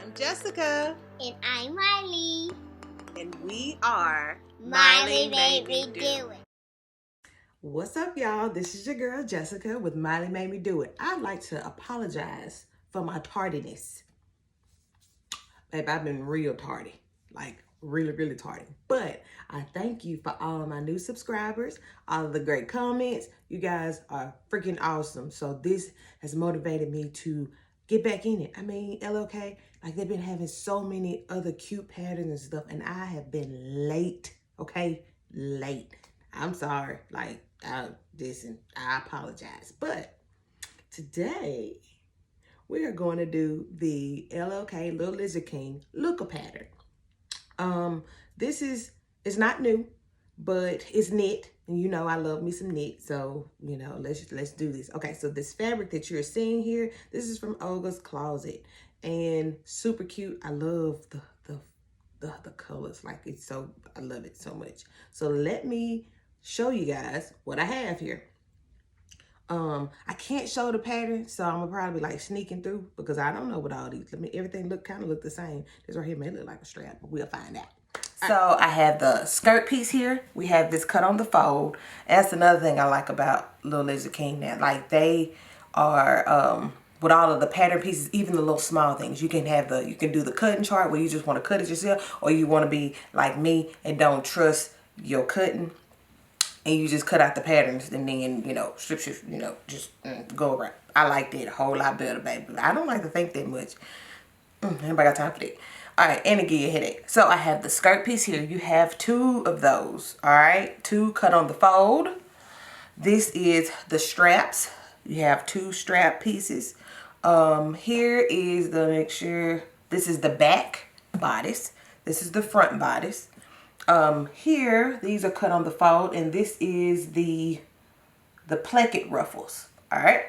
I'm Jessica. And I'm Miley. And we are Miley Made Me Do It. What's up, y'all? This is your girl, Jessica, with Miley Made Me Do It. I'd like to apologize for my tardiness. Babe, I've been real tardy. Like, really tardy. But I thank you for all of my new subscribers, all of the great comments. You guys are freaking awesome. So this has motivated me to get back in it. I mean, LOK, like they've been having so many other cute patterns and stuff, and I have been late, okay? Late. I'm sorry. Like, I apologize. But today, we are going to do the LOK Little Lizard King Lucca pattern. It's not new, but it's knit, and you know I love me some knit, so you know let's do this. Okay, so this fabric that you're seeing here, this is from Olga's Closet, and super cute. I love the colors, like I love it so much. So let me show you guys what I have here. I can't show the pattern, so I'm gonna probably like sneaking through because I don't know what all these. Everything kind of look the same. This right here may look like a strap, but we'll find out. So I have the skirt piece here. We have this cut on the fold. That's another thing I like about Little Lizard King now. Like they are with all of the pattern pieces, even the little small things. You can do the cutting chart where you just want to cut it yourself, or you want to be like me and don't trust your cutting. And you just cut out the patterns and then, you know, strip, you know, just go around. I like that a whole lot better, baby. I don't like to think that much. Anybody got time for that? All right, and it give you a headache. So I have the skirt piece here. You have two of those, all right? Two cut on the fold. This is the straps. You have two strap pieces. Here is the, make sure, this is the back bodice. This is the front bodice. Here, these are cut on the fold, and this is the placket ruffles, all right?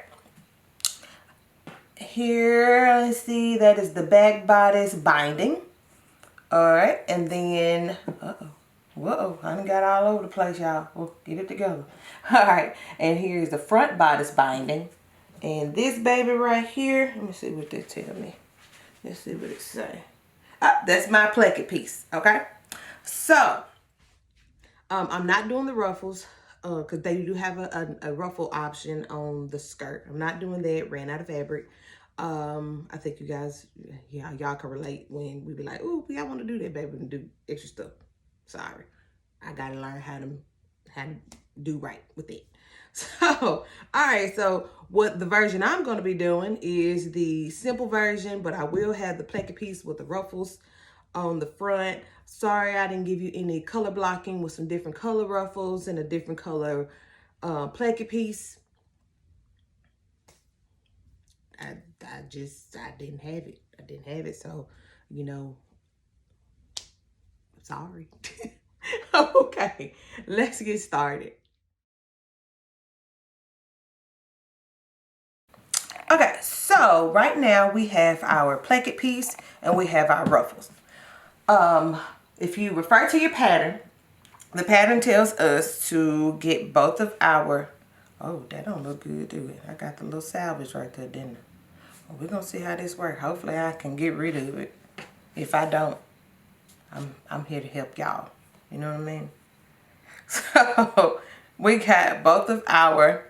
Here, let's see, that is the back bodice binding, all right? And then, whoa, I done got all over the place, y'all. We'll get it together. All right, and here's the front bodice binding. And this baby right here, let me see what they tell me. Let's see what it say. That's my placket piece, okay? So, I'm not doing the ruffles because they do have a ruffle option on the skirt. I'm not doing that. Ran out of fabric. I think you guys, yeah, y'all can relate when we be like, "Ooh, I want to do that, baby," and do extra stuff. Sorry, I gotta learn how to do right with it. So, all right. So, what the version I'm going to be doing is the simple version, but I will have the placket piece with the ruffles on the front. Sorry I didn't give you any color blocking with some different color ruffles and a different color placket piece. I didn't have it. I didn't have it, so you know, sorry. Okay, let's get started. Okay, so right now we have our placket piece and we have our ruffles. If you refer to your pattern, the pattern tells us to get both of our, oh, that don't look good, do it? I got the little salvage right there, didn't I? Well, we're gonna see how this works. Hopefully I can get rid of it. If I don't, I'm here to help y'all. You know what I mean? So we got both of our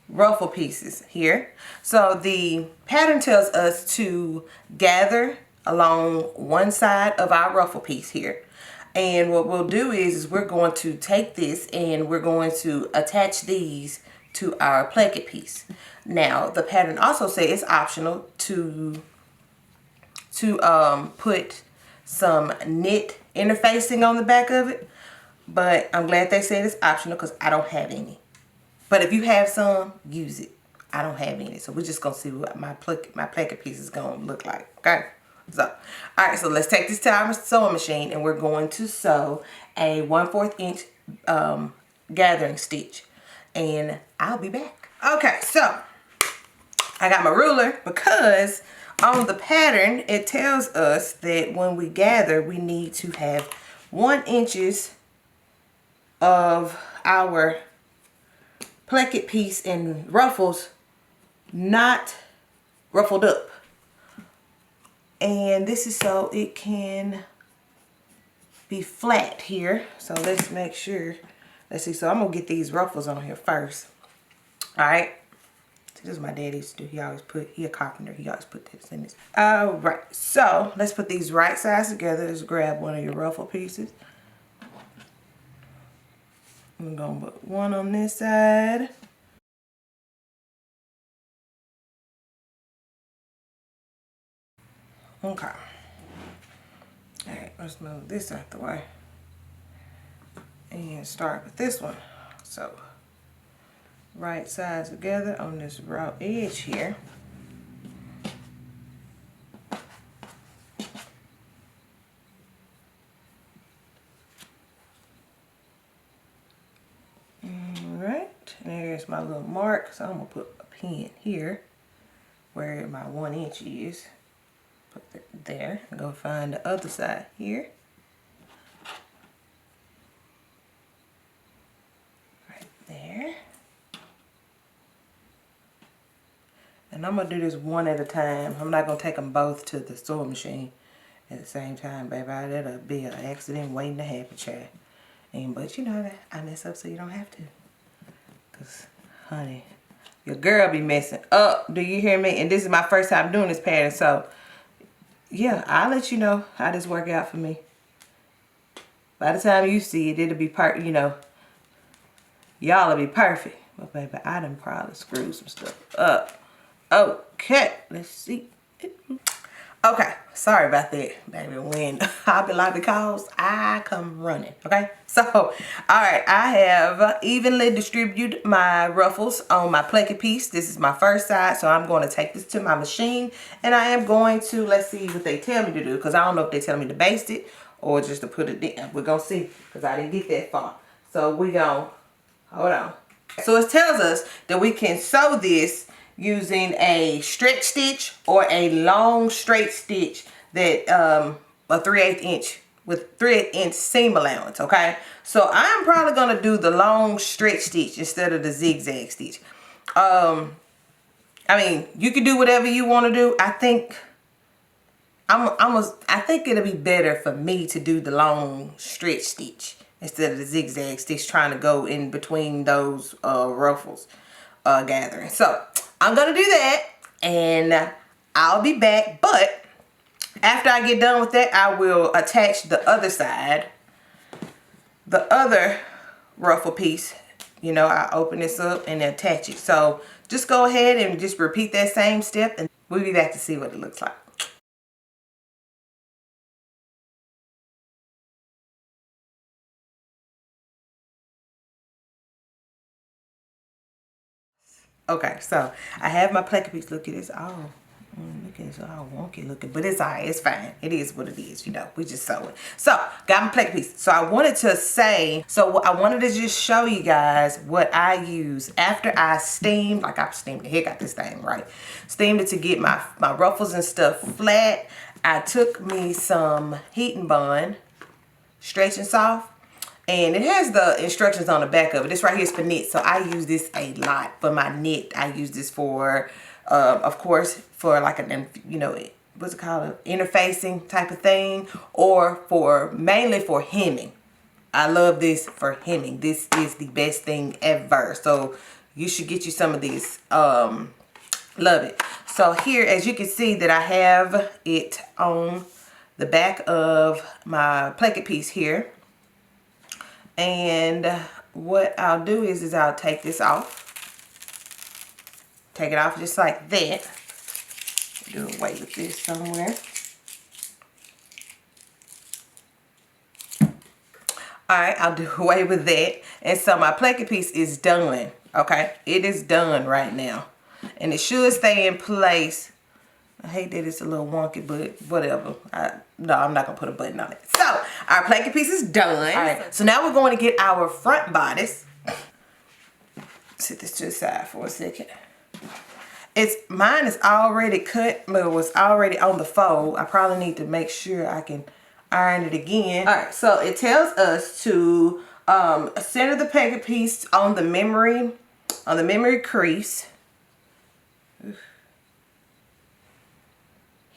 ruffle pieces here. So the pattern tells us to gather along one side of our ruffle piece here. And what we'll do is we're going to take this and we're going to attach these to our placket piece. Now, the pattern also says it's optional to put some knit interfacing on the back of it. But I'm glad they said it's optional because I don't have any. But if you have some, use it. I don't have any. So we're just going to see what my placket piece is going to look like. Okay? So, all right. So let's take this to our sewing machine and we're going to sew a 1/4 inch gathering stitch. And I'll be back. Okay. So I got my ruler because on the pattern, it tells us that when we gather, we need to have 1 inch of our placket piece and ruffles not ruffled up. And this is so it can be flat here. So let's make sure. Let's see. So I'm gonna get these ruffles on here first. All right. So this is what my dad used to do. He a carpenter. He always put this in this. All right. So let's put these right sides together. Let's grab one of your ruffle pieces. I'm gonna put one on this side. Okay. All right, let's move this out the way and start with this one. So, right sides together on this raw edge here. All right, there's my little mark. So I'm gonna put a pin here where my 1 inch is. Put it there. Go find the other side here. Right there. And I'm gonna do this one at a time. I'm not gonna take them both to the sewing machine at the same time, baby. That'll be an accident waiting to happen, child. But you know that I mess up so you don't have to. Cause, honey, your girl be messing up. Do you hear me? And this is my first time doing this pattern, so yeah, I'll let you know how this work out for me. By the time you see it, it'll be you know, y'all will be perfect. But baby, I done probably screwed some stuff up. Okay, let's see. Okay, sorry about that, baby. When Hobby Lobby calls, I come running, okay? So, all right, I have evenly distributed my ruffles on my placket piece. This is my first side, so I'm going to take this to my machine, and I am going to, let's see what they tell me to do, because I don't know if they tell me to baste it or just to put it down. We're going to see, because I didn't get that far. So, we're going to, hold on. So, it tells us that we can sew this using a stretch stitch or a long straight stitch that a 3/8 inch with 3/8 inch seam allowance. Okay, so I'm probably gonna do the long stretch stitch instead of the zigzag stitch. I mean, you can do whatever you want to do. I think I think it'll be better for me to do the long stretch stitch instead of the zigzag stitch, trying to go in between those ruffles gathering. So I'm gonna do that, and I'll be back. But after I get done with that, I will attach the other side, the other ruffle piece. You know, I open this up and attach it. So just go ahead and just repeat that same step, and we'll be back to see what it looks like. Okay, so I have my placket piece. Look at this. Oh, look at this. All wonky looking, but it's alright. It's fine. It is what it is. You know, we just sew it. So, got my placket piece. So, I wanted to say, I wanted to just show you guys what I use after I steamed. Like, I steamed the heck out this thing, right? Steamed it to get my ruffles and stuff flat. I took me some heat and bond, stretch and soft. And it has the instructions on the back of it. This right here is for knit. So I use this a lot for my knit. I use this for, of course, for like an, you know, what's it called? Interfacing type of thing. Or mainly for hemming. I love this for hemming. This is the best thing ever. So you should get you some of these. Love it. So here, as you can see that I have it on the back of my placket piece here. And what I'll do is I'll take this off. Take it off just like that. Do away with this somewhere. Alright, I'll do away with that. And so my placket piece is done. Okay, it is done right now. And it should stay in place. I hate that it's a little wonky, but whatever. No, I'm not going to put a button on it. So, our placket piece is done. All right, so now we're going to get our front bodice. Set this to the side for a second. Mine is already cut, but it was already on the fold. I probably need to make sure I can iron it again. All right, so it tells us to center the placket piece on the memory crease.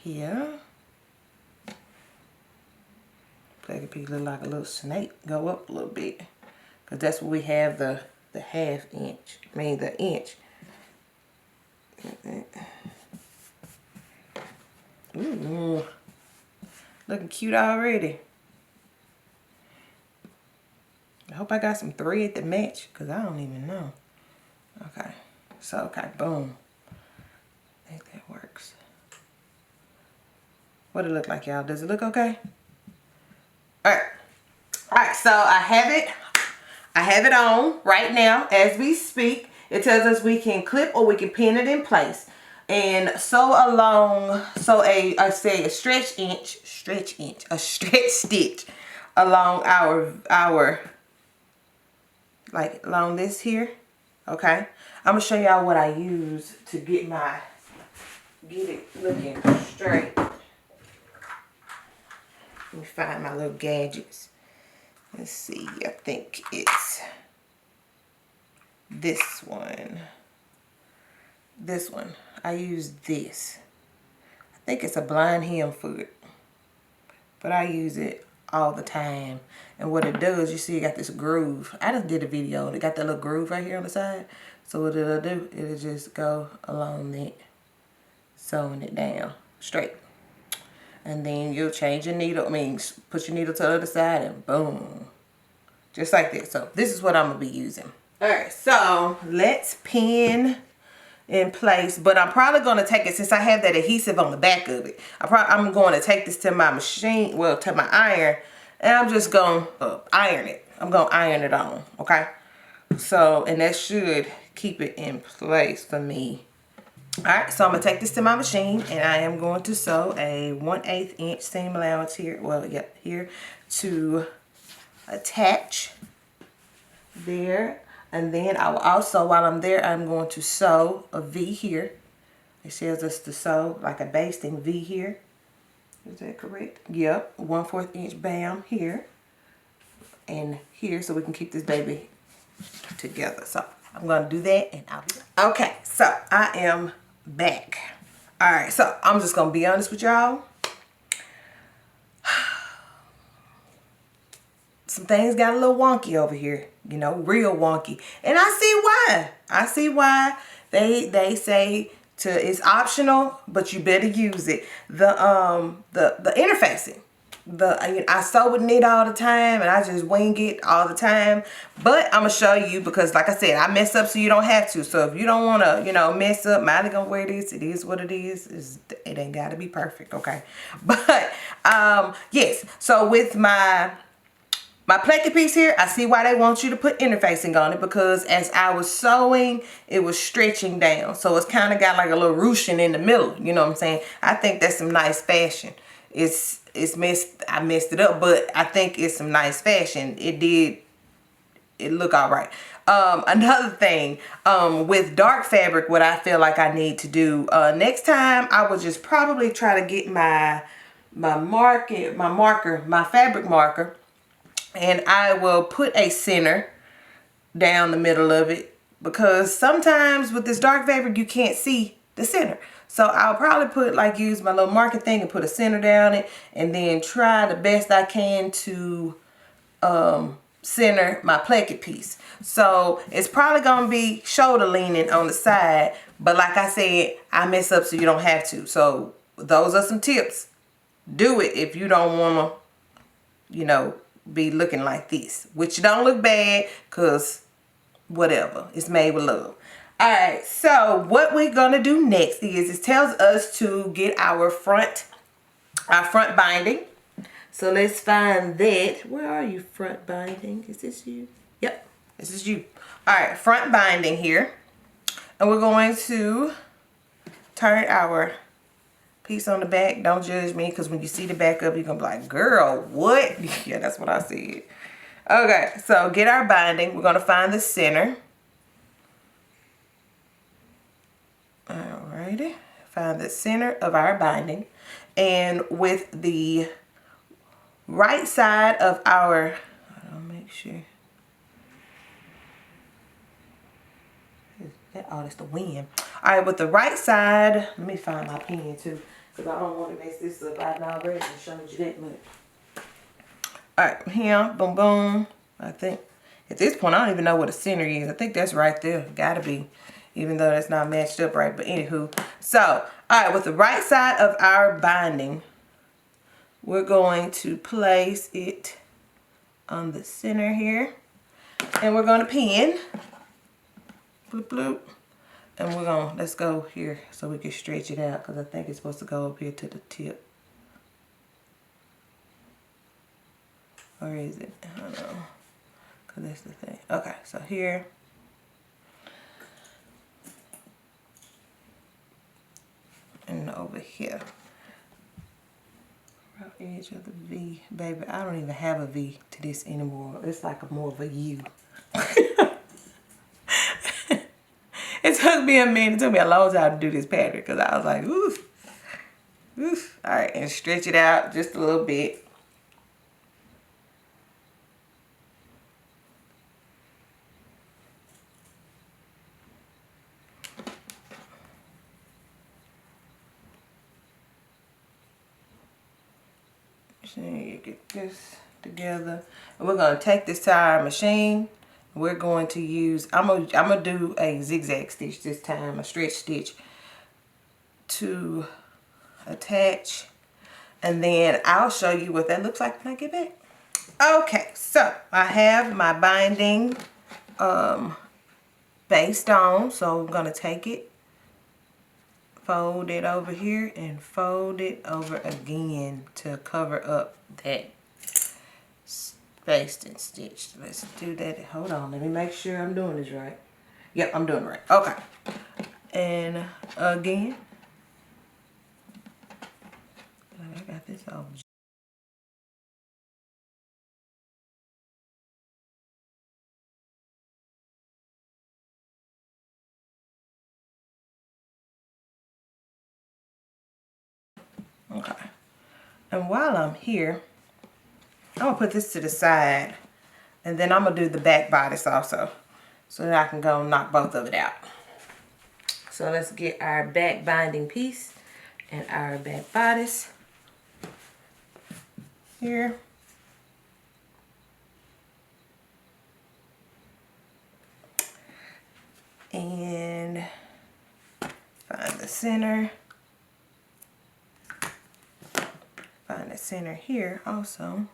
Here. placket piece look like a little snake. Go up a little bit. Because that's where we have the half inch. I mean the inch. Ooh. Looking cute already. I hope I got some thread to match. Because I don't even know. Okay. So, okay. Boom. I think that works. What it look like, y'all? Does it look okay? Alright. Alright, so I have it on right now as we speak. It tells us we can clip or we can pin it in place. And sew along, a stretch stitch along our like along this here. Okay. I'm gonna show y'all what I use to get it looking straight. Let me find my little gadgets. Let's see, I think it's this one. This one. I use this. I think it's a blind hem foot. But I use it all the time. And what it does, you see it got this groove. I just did a video and it got that little groove right here on the side. So what it'll do, it'll just go along that, sewing it down straight. And then you'll change your needle, put your needle to the other side and boom. Just like this. So this is what I'm going to be using. Alright, so let's pin in place. But I'm probably going to take it, since I have that adhesive on the back of it, I'm going to take this to my machine, well, to my iron. And I'm just going to iron it. I'm going to iron it on, okay? So, and that should keep it in place for me. Alright, so I'm going to take this to my machine and I am going to sew a 1/8 inch seam allowance here, well, yep, here to attach there. And then I will also, while I'm there, I'm going to sew a V here. It tells us to sew like a basting V here. Is that correct? Yep, 1/4 inch bam here and here, so we can keep this baby together. So I'm going to do that and I'll be back. Okay, so I am back. All right, so I'm just going to be honest with y'all. Some things got a little wonky over here, you know, real wonky. And I see why. I see why they say it's optional, but you better use it. The interfacing. I sew with knit all the time and I just wing it all the time. But I'm going to show you because, like I said, I mess up so you don't have to. So if you don't want to, you know, mess up, might as well wear this. It is what it is. It ain't got to be perfect, okay? But, yes. So with my placket piece here, I see why they want you to put interfacing on it, because as I was sewing, it was stretching down. So it's kind of got like a little ruching in the middle. You know what I'm saying? I think that's some nice fashion. I messed it up, but I think it's some nice fashion. It look all right. Another thing, with dark fabric, what I feel like I need to do, next time I will just probably try to get my fabric marker, and I will put a center down the middle of it, because sometimes with this dark fabric you can't see the center. So I'll probably use my little marker thing and put a center down it, and then try the best I can to center my placket piece. So it's probably gonna be shoulder leaning on the side, but like I said, I mess up so you don't have to. So those are some tips. Do it if you don't wanna, you know, be looking like this, which don't look bad, because whatever, it's made with love. All right, so what we're gonna do next is it tells us to get our front binding. So let's find that. Where are you, front binding? Is this you? Yep, this is you. All right, front binding here, and we're going to turn our piece on the back. Don't judge me, because when you see the back of it, you're gonna be like, girl, what? Yeah, that's what I said. Okay, so get our binding. We're gonna find the center. Alrighty, find the center of our binding, and with the right side of our, I'll make sure. Oh, that's the wind. All right, with the right side, let me find my pen too, because I don't want to mess this up. I've already showed you that much. All right, here, boom, boom. I think at this point, I don't even know what the center is. I think that's right there. Gotta be, even though that's not matched up right. But anywho, so, all right, with the right side of our binding, we're going to place it on the center here. And we're going to pin. Bloop, bloop. And we're going to, let's go here so we can stretch it out, because I think it's supposed to go up here to the tip. Or is it? I don't know. Because that's the thing. Okay, so here. And over here. Rough edge of the V. Baby, I don't even have a V to this anymore. It's like a more of a U. It took me a minute. It took me a long time to do this pattern because I was like, oof. Oof. All right, and stretch it out just a little bit. So you get this together. And we're going to take this to our machine. We're going to use, I'm gonna do a zigzag stitch this time, a stretch stitch to attach. And then I'll show you what that looks like when I get back. Okay, so I have my binding based on. So I'm gonna take it, fold it over here, and fold it over again to cover up that basting stitch. Let's do that. Hold on, let me make sure I'm doing this right. Yep, I'm doing it right. Okay. And again. I got this all. Okay. And while I'm here, I'm gonna put this to the side, and then I'm gonna do the back bodice also, so that I can go and knock both of it out. So let's get our back binding piece and our back bodice here. And find the center. Find the center here also.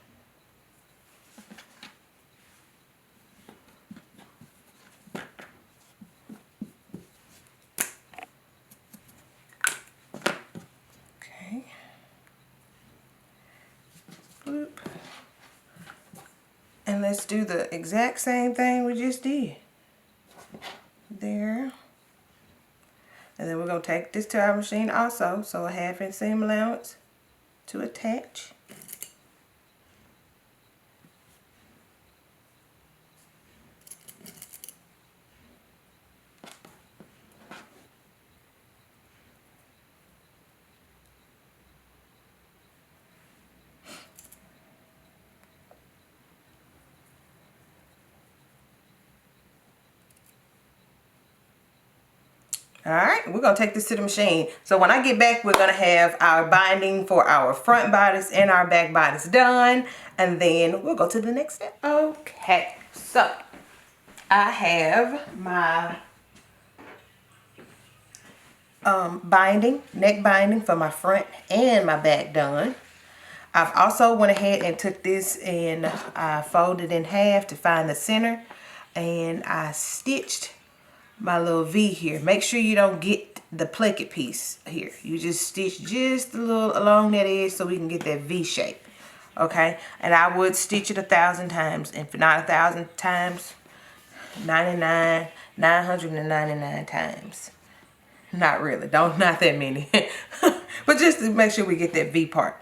Okay. Bloop. And let's do the exact same thing we just did. There. And then we're going to take this to our machine also, so a 1/2 inch seam allowance to attach. Alright, we're going to take this to the machine. So when I get back, we're going to have our binding for our front bodice and our back bodice done. And then we'll go to the next step. Okay, so I have my binding, neck binding for my front and my back done. I've also went ahead and took this and I folded in half to find the center. And I stitched my little V here. Make sure you don't get the placket piece here. You just stitch just a little along that edge so we can get that V shape. Okay, and I would stitch it 1,000 times, and if not 1,000 times, 999 times. Not really, not that many. But just to make sure we get that V part.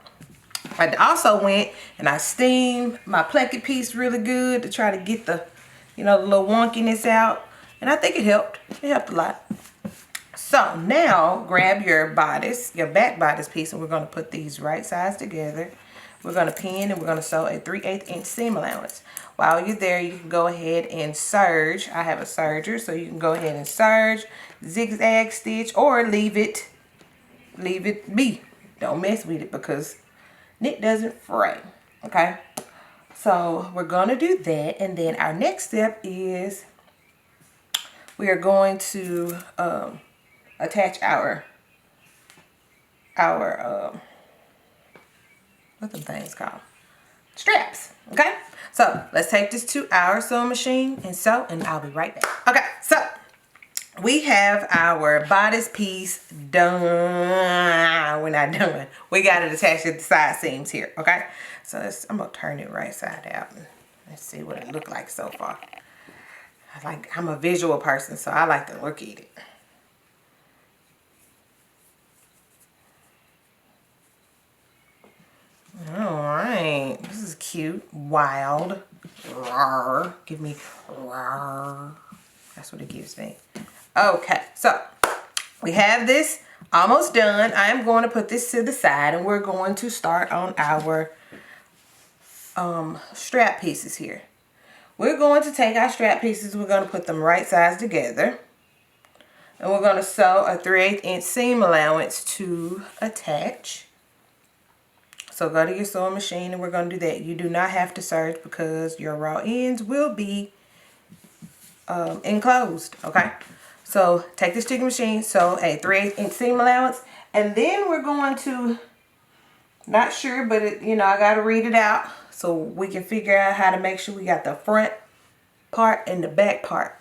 I also went and I steamed my placket piece really good to try to get the, the little wonkiness out. And I think it helped. It helped a lot. So now grab your bodice, your back bodice piece, and we're going to put these right sides together. We're going to pin and we're going to sew a 3/8 inch seam allowance. While you're there, you can go ahead and serge. I have a serger, so you can go ahead and serge, zigzag stitch, or leave it be. Don't mess with it because knit doesn't fray. Okay. So we're going to do that, and then our next step is we are going to attach our what them things called? Straps. Okay, so let's take this to our sewing machine and sew, and I'll be right back. Okay, so we have our bodice piece done. We're not done. We got it attached at the side seams here. Okay, so I'm gonna turn it right side out and let's see what it looked like so far. I'm a visual person, so I like to look at it. All right, this is cute. Wild. Rawr. Give me rawr. That's what it gives me. Okay, so we have this almost done. I'm going to put this to the side, and we're going to start on our strap pieces here. We're going to take our strap pieces, we're going to put them right sides together, and we're going to sew a 3/8 inch seam allowance to attach. So go to your sewing machine, and we're going to do that. You do not have to serge because your raw ends will be enclosed. Okay, so take this to your machine, sew a 3/8 inch seam allowance, and then we're going to, not sure, but it, you know, I got to read it out so we can figure out how to make sure we got the front part and the back part.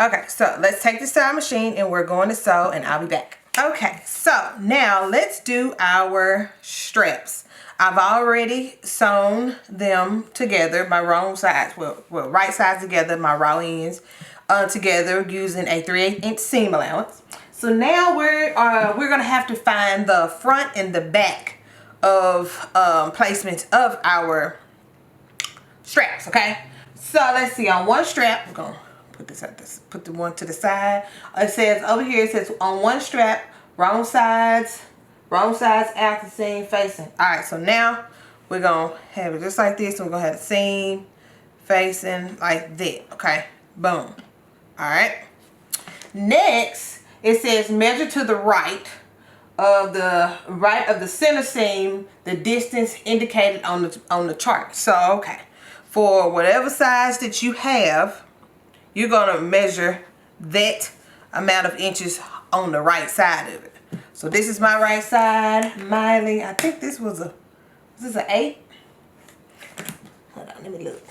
Okay, so let's take this to our machine, and we're going to sew, and I'll be back. Okay, so now let's do our straps. I've already sewn them together, my wrong sides, well right sides together, my raw ends together using a 3/8 inch seam allowance. So now we're gonna have to find the front and the back of placements of our straps. Okay, so let's see. On one strap, we're gonna put this at this, put the one to the side. It says over here, it says on one strap, wrong sides out the seam facing. All right, so now we're gonna have it just like this, and we're gonna have the seam facing like that. Okay, boom. All right, next it says measure to the right of the center seam the distance indicated on the chart. So okay, for whatever size that you have, you're gonna measure that amount of inches on the right side of it. So this is my right side, Miley. I think this was a, is this an 8? Hold on, let me look.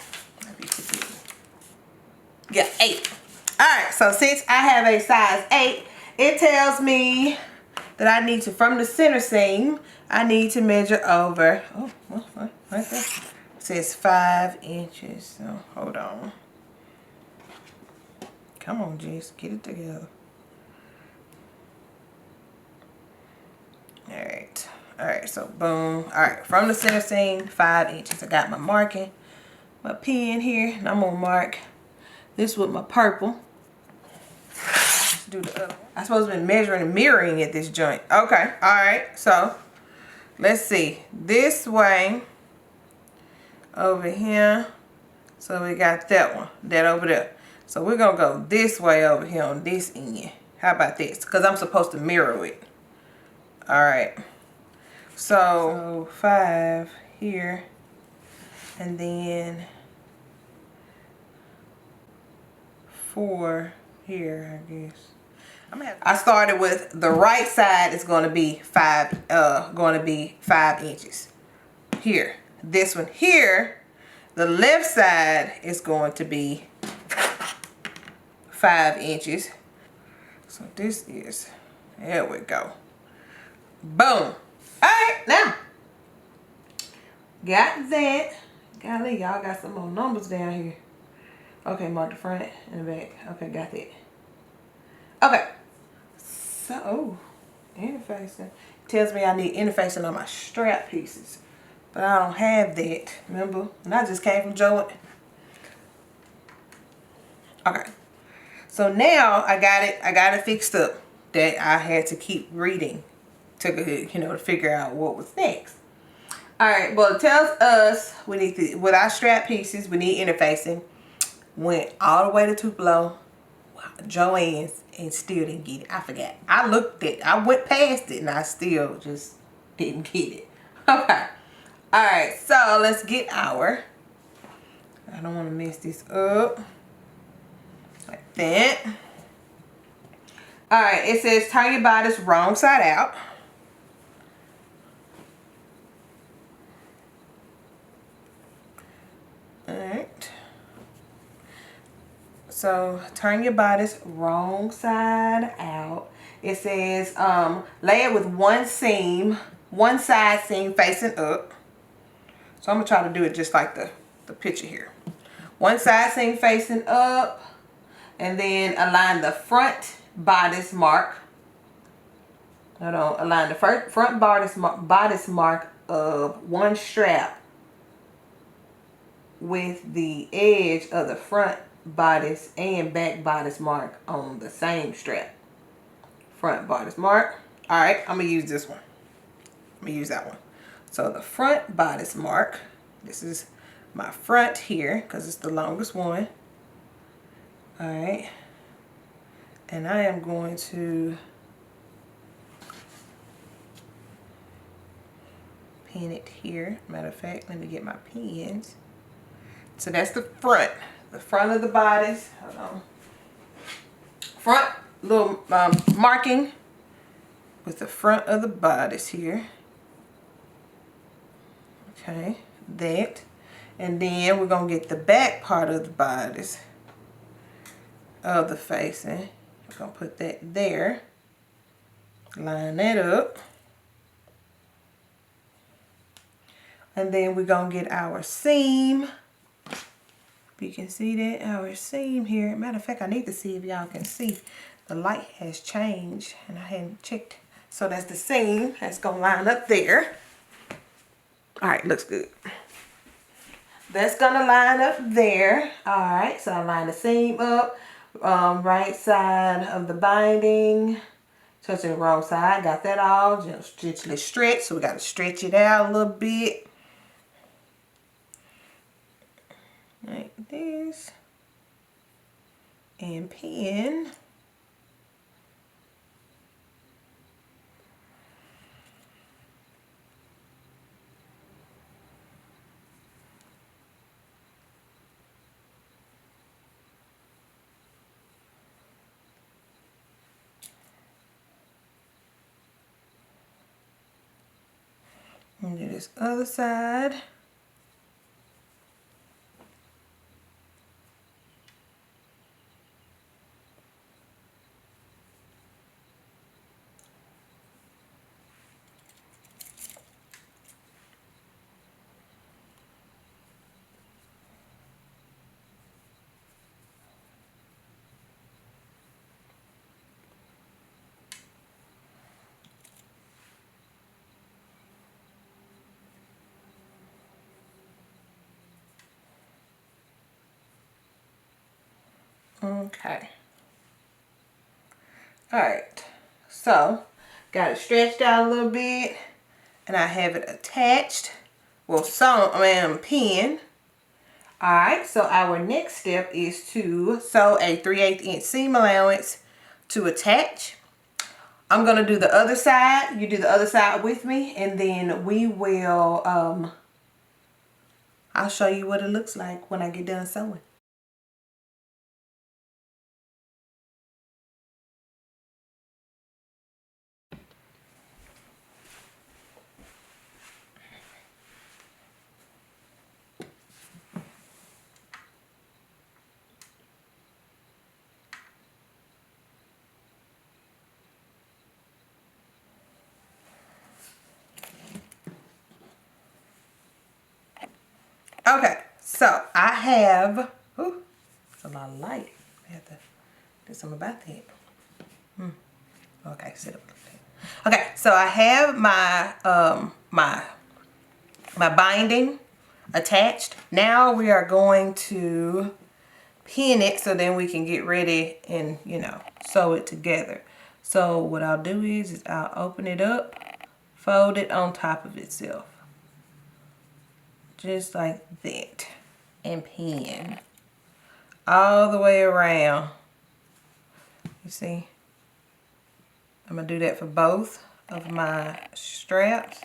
Yeah, 8. All right, so since I have a size 8, it tells me that I need to, from the center seam, I need to measure over, oh, well, right there. It says 5 inches, so hold on. Come on, Jess, get it together. All right, so boom. All right, from the center seam, 5 inches. I got my marking, my pen here, and I'm gonna mark this with my purple. Let's do the other. I'm supposed to be measuring and mirroring at this joint. Okay, all right, so let's see. This way, over here. So we got that one, that over there. So we're gonna go this way over here on this end. How about this? Because I'm supposed to mirror it. All right. So 5 here, and then 4 here, I guess. I started with the right side is going to be 5 inches here. This one here, the left side is going to be 5 inches. So this is, there we go. Boom. All right, now got that. Golly, y'all got some more numbers down here. Okay, mark the front and the back. Okay, got that. Okay, so oh, interfacing tells me I need interfacing on my strap pieces, but I don't have that. Remember, and I just came from Joe. Okay, so now I got it fixed up. That I had to keep reading to, you know, to figure out what was next. All right, well, it tells us we need to, with our strap pieces, we need interfacing. Went all the way to Tupelo, Joann's, and still didn't get it. I forgot. I looked at, I went past it, and I still just didn't get it. Okay. All right, so let's get our, I don't want to mess this up, like that. All right, it says turn your bodice wrong side out. All right. So turn your bodice wrong side out. It says lay it with one side seam facing up. So I'm gonna try to do it just like the picture here. One side seam facing up, and then align the front bodice mark. Hold on, align the front bodice mark of one strap with the edge of the front bodice and back bodice mark on the same strap. Front bodice mark. All right, I'm gonna use this one. I'm gonna use that one. So the front bodice mark, this is my front here because it's the longest one. All right, and I am going to pin it here. Matter of fact, let me get my pins. So that's the front of the bodice. Hold on. Front little marking with the front of the bodice here. Okay, that. And then we're gonna get the back part of the bodice of the facing. We're gonna put that there. Line that up. And then we're gonna get our seam. If you can see that, our seam here. Matter of fact, I need to see if y'all can see. The light has changed and I hadn't checked. So that's the seam that's gonna line up there. All right, looks good. That's gonna line up there. All right, so I line the seam up. Right side of the binding. Touching the wrong side. Got that all. Just gently stretch. So we gotta stretch it out a little bit. Like this. And pin. And do this other side. Okay. All right. So, got it stretched out a little bit, and I have it attached. Well, pinned. All right. So our next step is to sew a 3/8 inch seam allowance to attach. I'm gonna do the other side. You do the other side with me, and then we will. I'll show you what it looks like when I get done sewing. Okay, so I have, ooh, it's a lot of light. I have to do something about that. Okay, sit up a little bit. Okay, so I have my my binding attached. Now we are going to pin it so then we can get ready and, you know, sew it together. So what I'll do is I'll open it up, fold it on top of itself. Just like that. And pin all the way around. You see? I'm going to do that for both of my straps.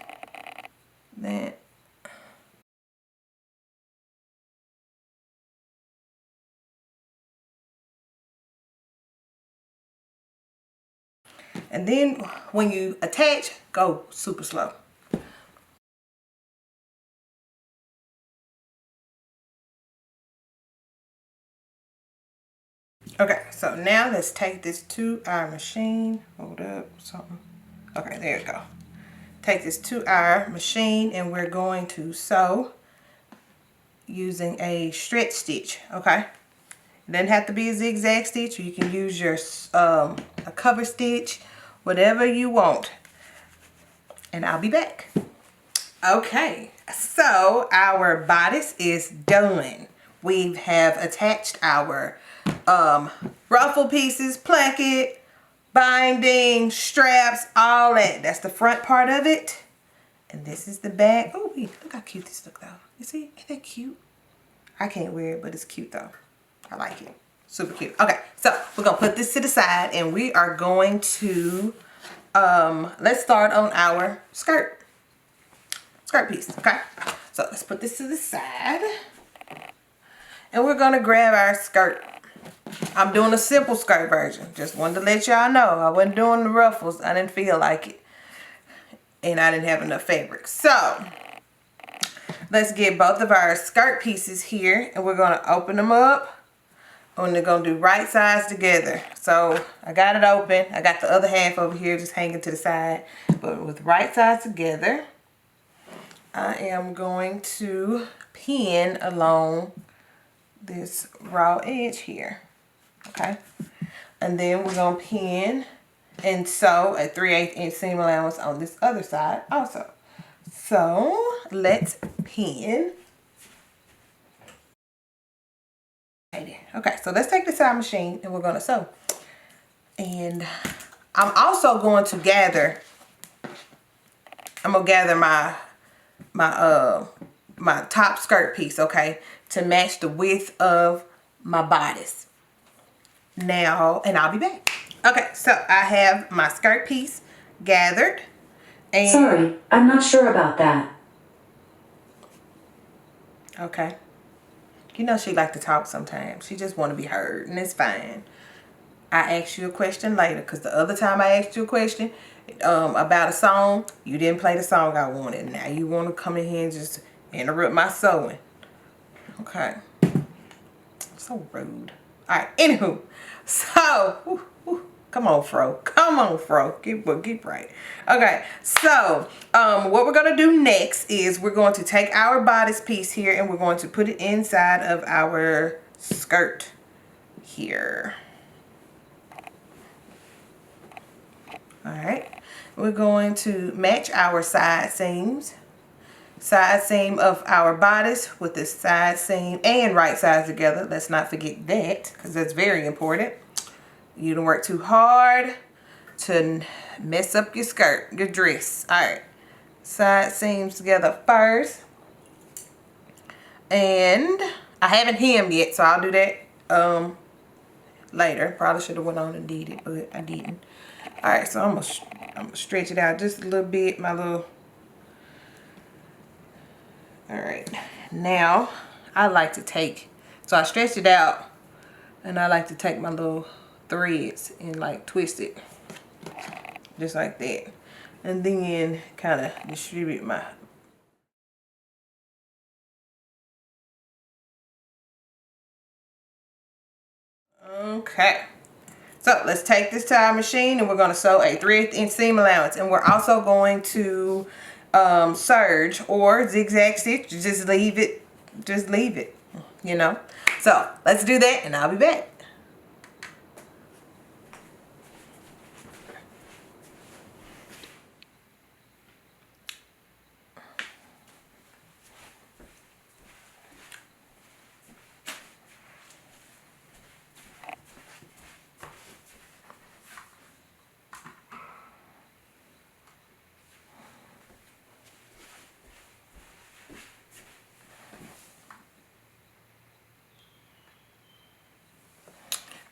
That. And then when you attach, go super slow. Okay, so now let's take this to our machine. Hold up, something. Okay, there we go. Take this to our machine and we're going to sew using a stretch stitch, okay? It doesn't have to be a zigzag stitch. You can use your a cover stitch, whatever you want. And I'll be back. Okay, so our bodice is done. We have attached our ruffle pieces, placket, binding, straps, all that. That's the front part of it. And this is the back. Oh, look how cute this looks though. You see, ain't that cute? I can't wear it, but it's cute though. I like it. Super cute. Okay, so we're gonna put this to the side and we are going to, let's start on our skirt piece, okay? So let's put this to the side and we're gonna grab our skirt. I'm doing a simple skirt version. Just wanted to let y'all know I wasn't doing the ruffles. I didn't feel like it. And I didn't have enough fabric. So let's get both of our skirt pieces here and we're gonna open them up. And they're gonna do right sides together. So I got it open. I got the other half over here just hanging to the side. But with right sides together, I am going to pin along this raw edge here. Okay. And then we're gonna pin and sew a 3/8 inch seam allowance on this other side also. So let's pin. Okay, so let's take the sewing machine and we're gonna sew. And I'm also going to gather, my top skirt piece, okay, to match the width of my bodice. Now, and I'll be back. Okay, so I have my skirt piece gathered. And sorry, I'm not sure about that. Okay. You know she like to talk sometimes. She just want to be heard, and it's fine. I asked you a question later, because the other time I asked you a question about a song, you didn't play the song I wanted. Now you want to come in here and just interrupt my sewing. Okay. So rude. All right, anywho. So, come on, Fro. Come on, Fro. Get right. Okay, so what we're going to do next is we're going to take our bodice piece here and we're going to put it inside of our skirt here. All right, we're going to match our side seams. Side seam of our bodice with the side seam and right sides together. Let's not forget that, because that's very important. You don't work too hard to mess up your skirt, your dress. All right, side seams together first. And I haven't hemmed yet, so I'll do that later. Probably should have went on and did it, but I didn't. All right, so I'm gonna stretch it out just a little bit, my little. All right, now I like to take, so I stretched it out and I like to take my little threads and like twist it just like that, and then kind of distribute my. Okay, so let's take this to our machine and we're going to sew a 3/8 inch seam allowance, and we're also going to serge or zigzag stitch. Just leave it, you know. So let's do that and I'll be back.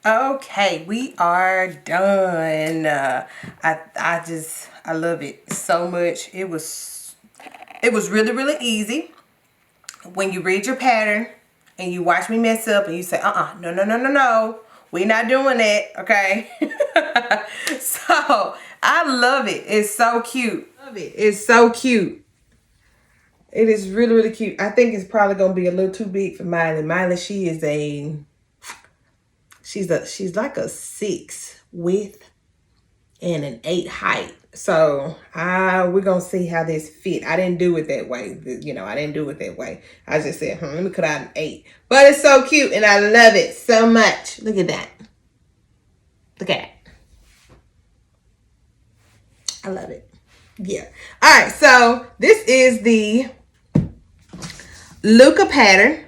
Okay, we are done. I love it so much. It was really easy. When you read your pattern and you watch me mess up and you say, no. We not doing that, okay? So, I love it. It's so cute. Love it. It's so cute. It is really, really cute. I think it's probably going to be a little too big for Miley. Miley, she's like a 6 width and an 8 height. So we're gonna see how this fit. I didn't do it that way. I didn't do it that way. I just said, let me cut out an 8. But it's so cute and I love it so much. Look at that. Look at it. I love it. Yeah. All right. So this is the Lucca pattern.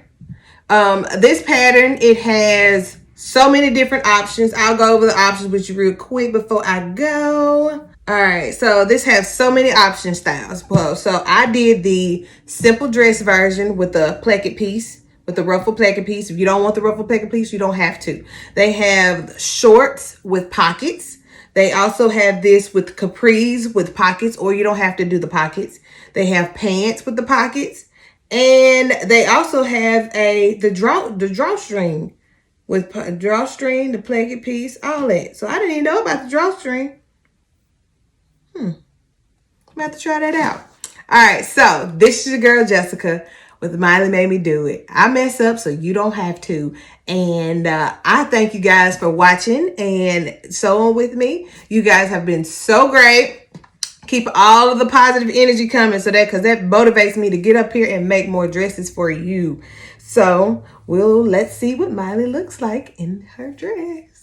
This pattern, it has so many different options. I'll go over the options with you real quick before I go. All right, so this has so many option styles. Well, so I did the simple dress version with the placket piece, with the ruffle placket piece. If you don't want the ruffle placket piece, you don't have to. They have shorts with pockets. They also have this with capris with pockets, or you don't have to do the pockets. They have pants with the pockets. And they also have the drawstring with drawstring, the placket piece, all that. So I didn't even know about the drawstring. I'm about to try that out. All right, so this is your girl Jessica with Miley Made Me Do It. I mess up so you don't have to. And I thank you guys for watching and sewing with me. You guys have been so great. Keep all of the positive energy coming because that motivates me to get up here and make more dresses for you. So let's see what Miley looks like in her dress.